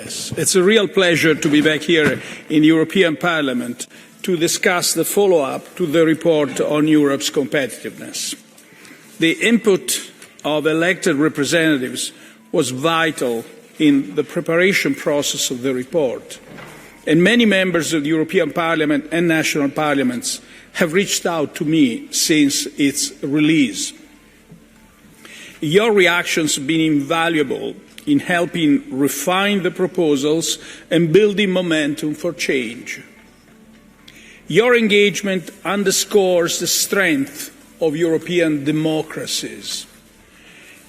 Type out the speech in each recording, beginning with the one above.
Yes, it's a real pleasure to be back here in the European Parliament to discuss the follow-up to the report on Europe's competitiveness. The input of elected representatives was vital in the preparation process of the report, and many members of the European Parliament and national parliaments have reached out to me since its release. Your reactions have been invaluable in helping refine the proposals and building momentum for change. Your engagement underscores the strength of European democracies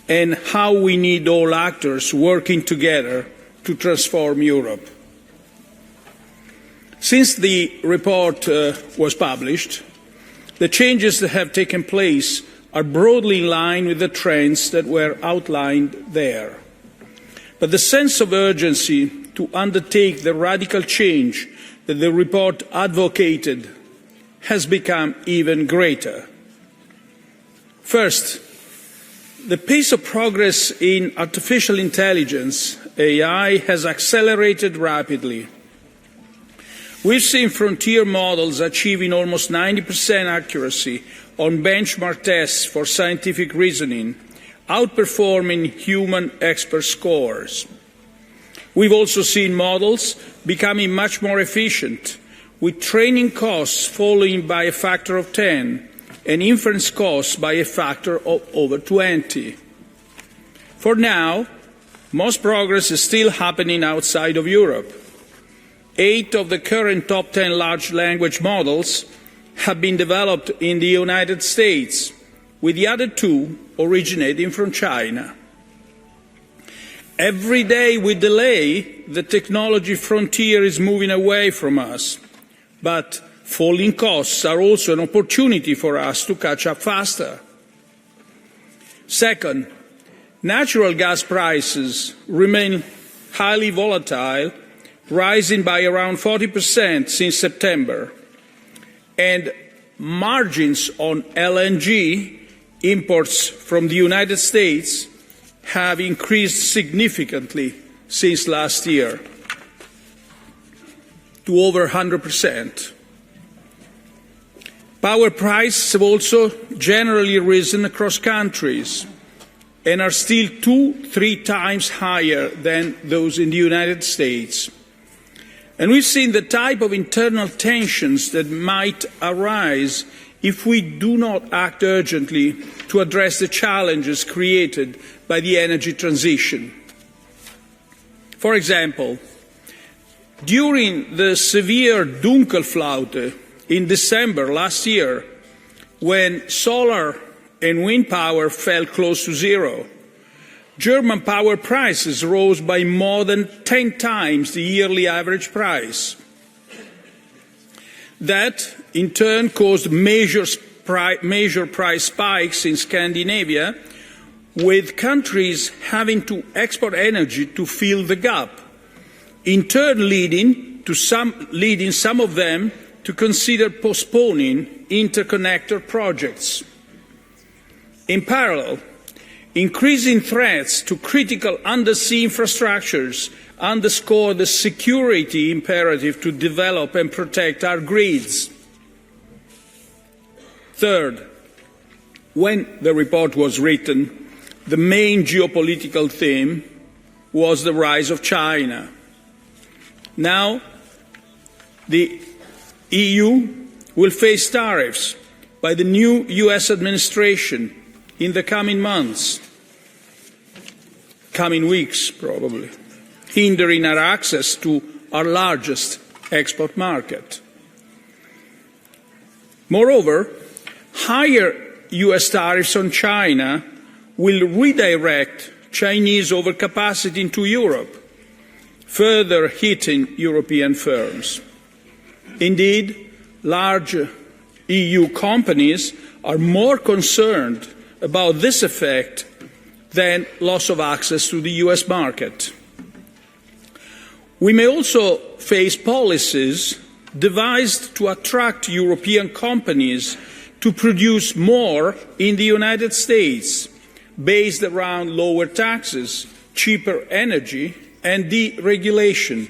and how we need all actors working together to transform Europe. Since the report was published, the changes that have taken place are broadly in line with the trends that were outlined there. But the sense of urgency to undertake the radical change that the report advocated has become even greater. First, the pace of progress in artificial intelligence, AI, has accelerated rapidly. We've seen frontier models achieving almost 90% accuracy on benchmark tests for scientific reasoning, outperforming human expert scores. We've also seen models becoming much more efficient, with training costs falling by a factor of 10 and inference costs by a factor of over 20. For now, most progress is still happening outside of Europe. 8 of the current top 10 large language models have been developed in the United States, with the other 2 originating from China. Every day we delay, the technology frontier is moving away from us, but falling costs are also an opportunity for us to catch up faster. Second, natural gas prices remain highly volatile, rising by around 40% since September, and margins on LNG imports from the United States have increased significantly since last year to over 100%. Power prices have also generally risen across countries and are still 2-3 times higher than those in the United States. And we've seen the type of internal tensions that might arise if we do not act urgently to address the challenges created by the energy transition. For example, during the severe Dunkelflaute in December last year, when solar and wind power fell close to zero, German power prices rose by more than 10 times the yearly average price. That, in turn, caused major price spikes in Scandinavia, with countries having to export energy to fill the gap, in turn leading some of them to consider postponing interconnector projects. In parallel, increasing threats to critical undersea infrastructures underscore the security imperative to develop and protect our grids. Third, when the report was written, the main geopolitical theme was the rise of China. Now, the EU will face tariffs by the new US administration in the coming months, coming weeks probably, hindering our access to our largest export market. Moreover, higher US tariffs on China will redirect Chinese overcapacity into Europe, further hitting European firms. Indeed, large EU companies are more concerned about this effect than loss of access to the US market. We may also face policies devised to attract European companies to produce more in the United States, based around lower taxes, cheaper energy, and deregulation.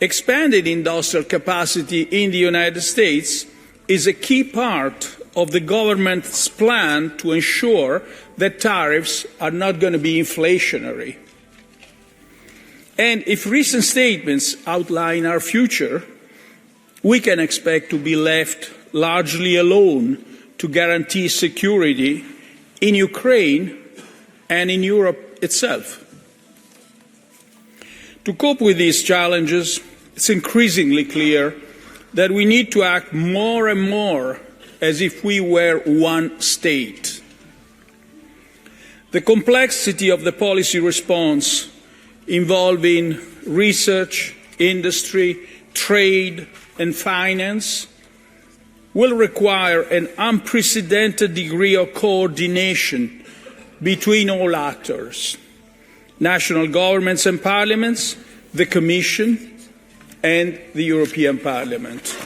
Expanded industrial capacity in the United States is a key part of the government's plan to ensure that tariffs are not going to be inflationary. And if recent statements outline our future, we can expect to be left largely alone to guarantee security in Ukraine and in Europe itself. To cope with these challenges, it's increasingly clear that we need to act more and more as if we were one state. The complexity of the policy response involving research, industry, trade, and finance will require an unprecedented degree of coordination between all actors, national governments and parliaments, the Commission, and the European Parliament.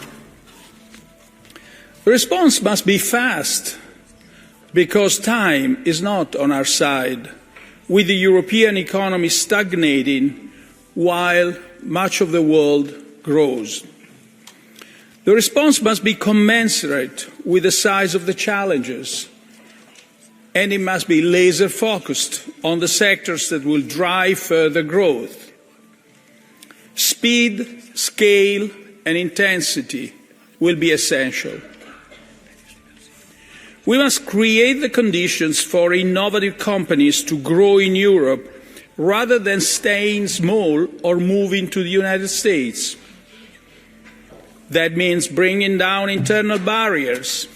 The response must be fast, because time is not on our side, with the European economy stagnating while much of the world grows. The response must be commensurate with the size of the challenges, and it must be laser-focused on the sectors that will drive further growth. Speed, scale, and intensity will be essential. We must create the conditions for innovative companies to grow in Europe rather than staying small or moving to the United States. That means bringing down internal barriers,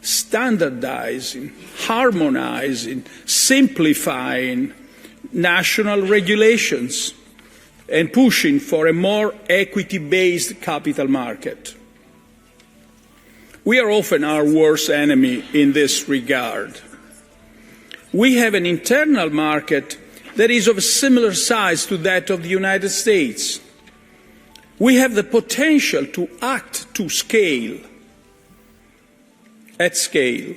standardizing, harmonizing, simplifying national regulations, and pushing for a more equity-based capital market. We are often our worst enemy in this regard. We have an internal market that is of a similar size to that of the United States. We have the potential to act to scale, at scale.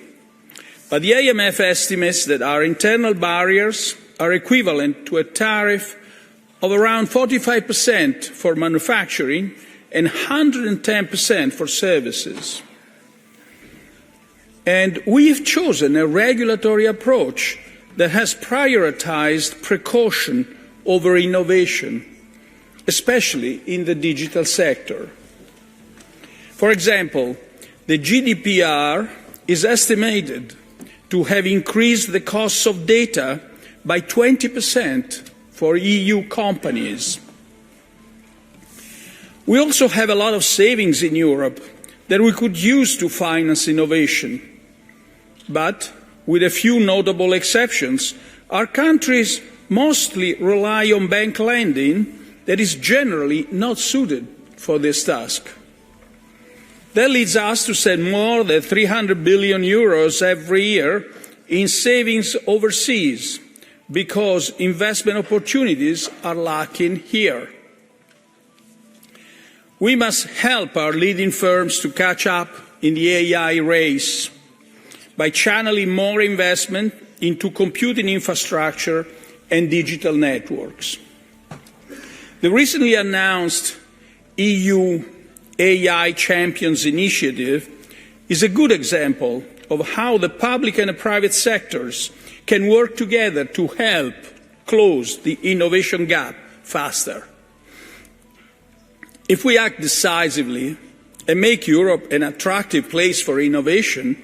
But the IMF estimates that our internal barriers are equivalent to a tariff of around 45% for manufacturing and 110% for services. And we've chosen a regulatory approach that has prioritized precaution over innovation, especially in the digital sector. For example, the GDPR is estimated to have increased the costs of data by 20% for EU companies. We also have a lot of savings in Europe that we could use to finance innovation. But, with a few notable exceptions, our countries mostly rely on bank lending that is generally not suited for this task. That leads us to spend more than 300 billion euros every year in savings overseas, because investment opportunities are lacking here. We must help our leading firms to catch up in the AI race by channeling more investment into computing infrastructure and digital networks. The recently announced EU AI Champions Initiative is a good example of how the public and the private sectors can work together to help close the innovation gap faster. If we act decisively and make Europe an attractive place for innovation,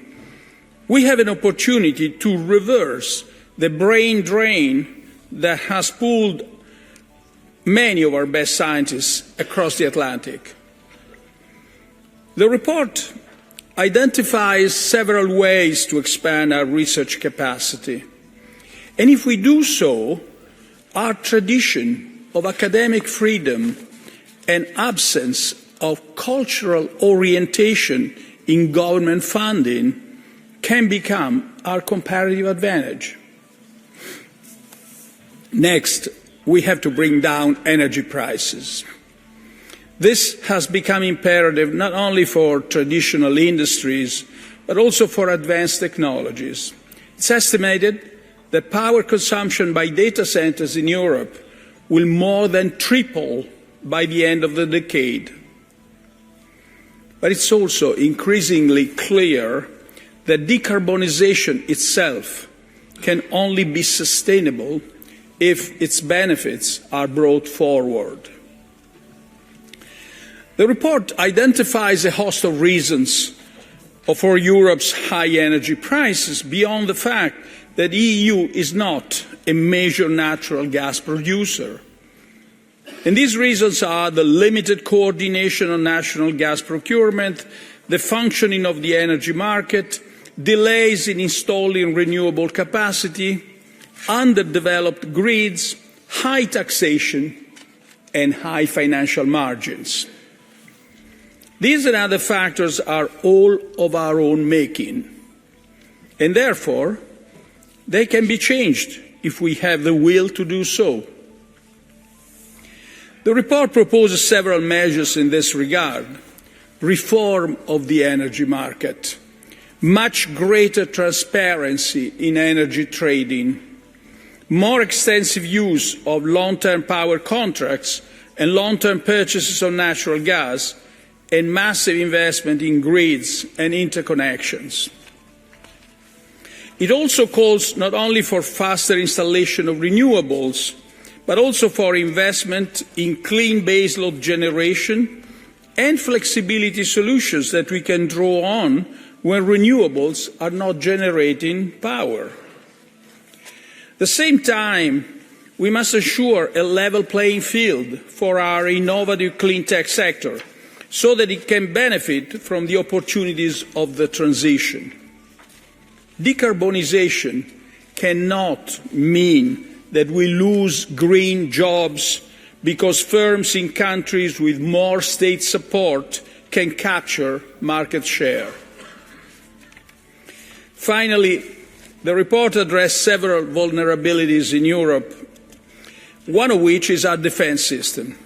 we have an opportunity to reverse the brain drain that has pulled many of our best scientists across the Atlantic. The report identifies several ways to expand our research capacity. And if we do so, our tradition of academic freedom and absence of cultural orientation in government funding can become our comparative advantage. Next, we have to bring down energy prices. This has become imperative not only for traditional industries, but also for advanced technologies. It's estimated that power consumption by data centers in Europe will more than triple by the end of the decade. But it's also increasingly clear that decarbonization itself can only be sustainable if its benefits are brought forward. The report identifies a host of reasons for Europe's high energy prices beyond the fact that the EU is not a major natural gas producer. And these reasons are the limited coordination on national gas procurement, the functioning of the energy market, delays in installing renewable capacity, underdeveloped grids, high taxation, and high financial margins. These and other factors are all of our own making, and therefore they can be changed if we have the will to do so. The report proposes several measures in this regard: reform of the energy market, much greater transparency in energy trading, more extensive use of long-term power contracts and long-term purchases of natural gas, and massive investment in grids and interconnections. It also calls not only for faster installation of renewables, but also for investment in clean baseload generation and flexibility solutions that we can draw on when renewables are not generating power. At the same time, we must ensure a level playing field for our innovative clean tech sector so that it can benefit from the opportunities of the transition. Decarbonization cannot mean that we lose green jobs because firms in countries with more state support can capture market share. Finally, the report addressed several vulnerabilities in Europe, one of which is our defence system,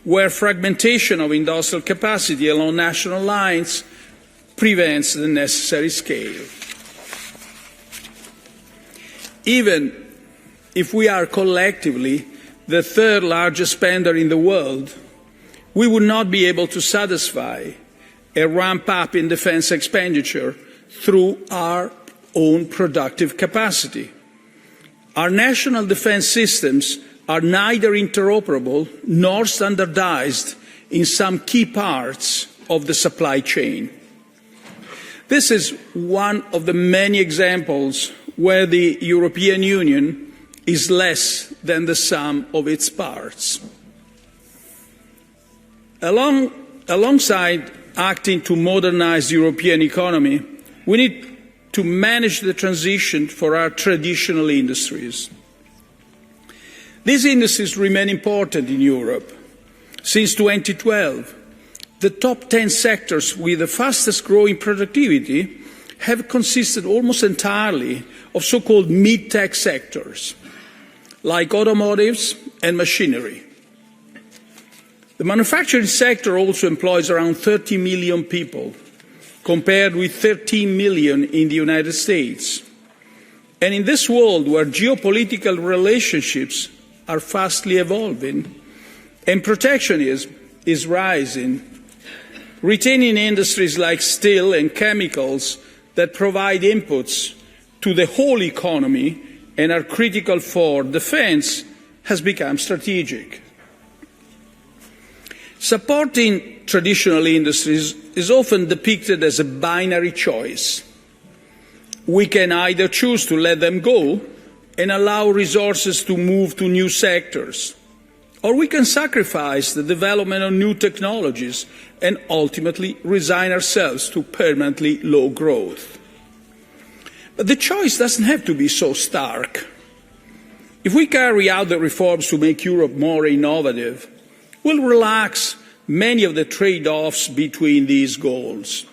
where fragmentation of industrial capacity along national lines prevents the necessary scale. Even if we are collectively the third largest spender in the world, we would not be able to satisfy a ramp-up in defence expenditure through our own productive capacity. Our national defence systems are neither interoperable nor standardized in some key parts of the supply chain. This is one of the many examples where the European Union is less than the sum of its parts. Alongside acting to modernize the European economy, we need to manage the transition for our traditional industries. These industries remain important in Europe. Since 2012, the top 10 sectors with the fastest growing productivity have consisted almost entirely of so-called mid-tech sectors, like automotives and machinery. The manufacturing sector also employs around 30 million people, compared with 13 million in the United States. And in this world where geopolitical relationships are fastly evolving and protectionism is rising, retaining industries like steel and chemicals that provide inputs to the whole economy and are critical for defence has become strategic. Supporting traditional industries is often depicted as a binary choice. We can either choose to let them go and allow resources to move to new sectors, or we can sacrifice the development of new technologies and ultimately resign ourselves to permanently low growth. But the choice doesn't have to be so stark. If we carry out the reforms to make Europe more innovative, we'll relax many of the trade-offs between these goals.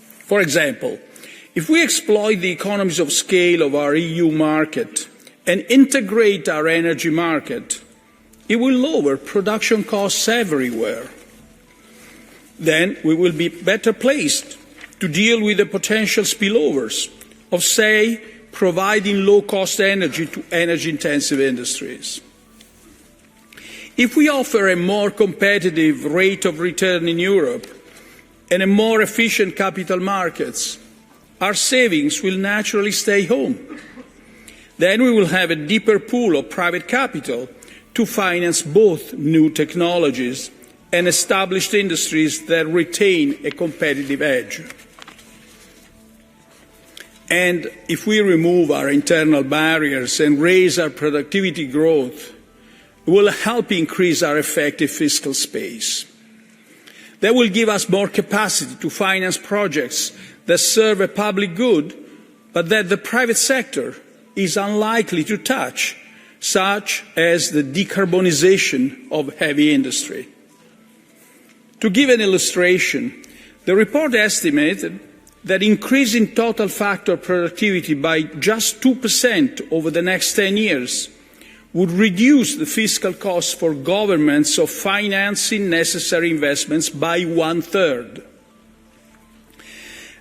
For example, if we exploit the economies of scale of our EU market and integrate our energy market, it will lower production costs everywhere. Then we will be better placed to deal with the potential spillovers of, say, providing low-cost energy to energy-intensive industries. If we offer a more competitive rate of return in Europe and a more efficient capital markets, our savings will naturally stay home. Then we will have a deeper pool of private capital to finance both new technologies and established industries that retain a competitive edge. And if we remove our internal barriers and raise our productivity growth, it will help increase our effective fiscal space. That will give us more capacity to finance projects that serve a public good, but that the private sector is unlikely to touch, such as the decarbonization of heavy industry. To give an illustration, the report estimated that increasing total factor productivity by just 2% over the next 10 years would reduce the fiscal costs for governments of financing necessary investments by 1/3.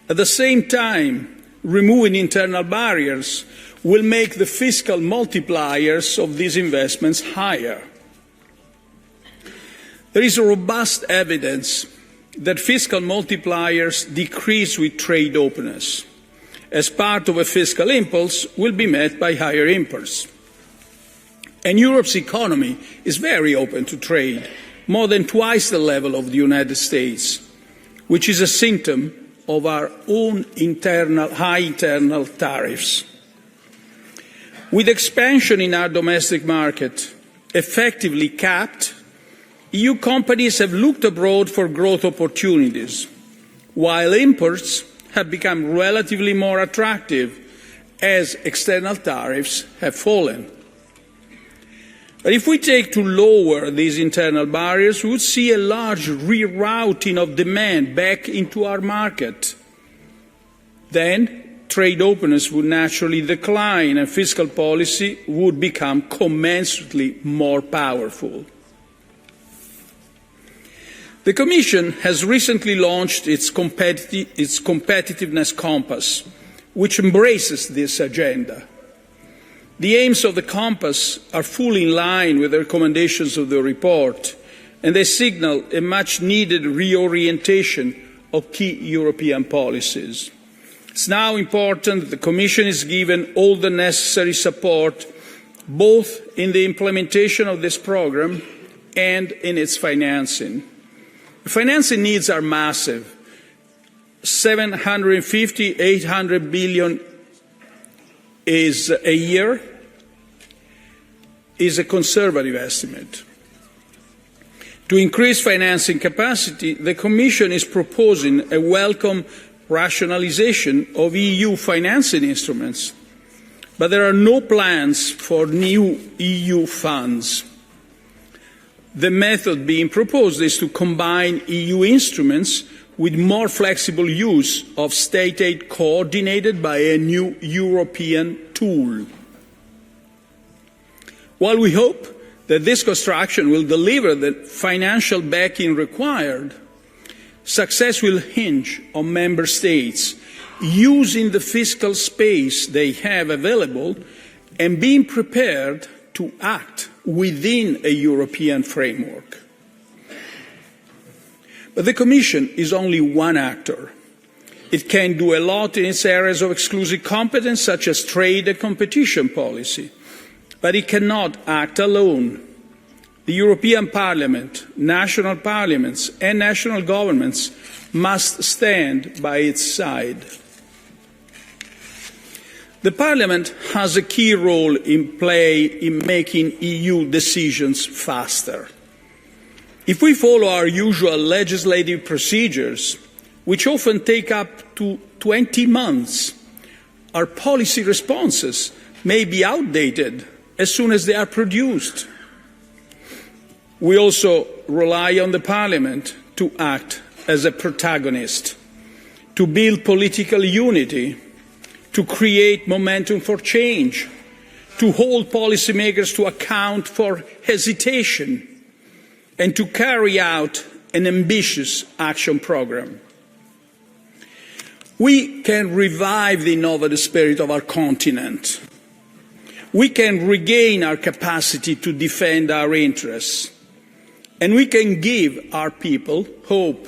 At the same time, removing internal barriers will make the fiscal multipliers of these investments higher. There is robust evidence that fiscal multipliers decrease with trade openness, as part of a fiscal impulse will be met by higher imports. And Europe's economy is very open to trade, more than twice the level of the United States, which is a symptom of our own high internal tariffs. With expansion in our domestic market effectively capped, EU companies have looked abroad for growth opportunities, while imports have become relatively more attractive as external tariffs have fallen. But if we take to lower these internal barriers, we would see a large rerouting of demand back into our market. Then trade openness would naturally decline and fiscal policy would become commensurately more powerful. The Commission has recently launched its competitiveness compass, which embraces this agenda. The aims of the compass are fully in line with the recommendations of the report, and they signal a much-needed reorientation of key European policies. It's now important that the Commission is given all the necessary support, both in the implementation of this programme and in its financing. The financing needs are massive. 750, 800 billion a year is a conservative estimate. To increase financing capacity, the Commission is proposing a welcome rationalisation of EU financing instruments, but there are no plans for new EU funds. The method being proposed is to combine EU instruments with more flexible use of state aid coordinated by a new European tool. While we hope that this construction will deliver the financial backing required, success will hinge on Member States using the fiscal space they have available and being prepared to act within a European framework. But the Commission is only one actor. It can do a lot in its areas of exclusive competence, such as trade and competition policy, but it cannot act alone. The European Parliament, national parliaments and national governments must stand by its side. The Parliament has a key role in play in making EU decisions faster. If we follow our usual legislative procedures, which often take up to 20 months, our policy responses may be outdated as soon as they are produced. We also rely on the Parliament to act as a protagonist, to build political unity, to create momentum for change, to hold policymakers to account for hesitation, and to carry out an ambitious action programme. We can revive the innovative spirit of our continent. We can regain our capacity to defend our interests. and we can give our people hope.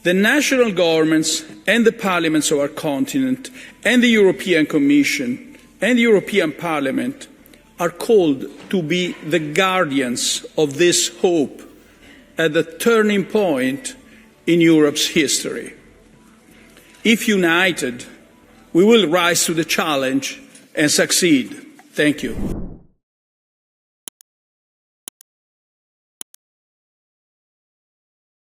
The national governments and the parliaments of our continent and the European Commission and the European Parliament are called to be the guardians of this hope at the turning point in Europe's history. If united, we will rise to the challenge and succeed. Thank you.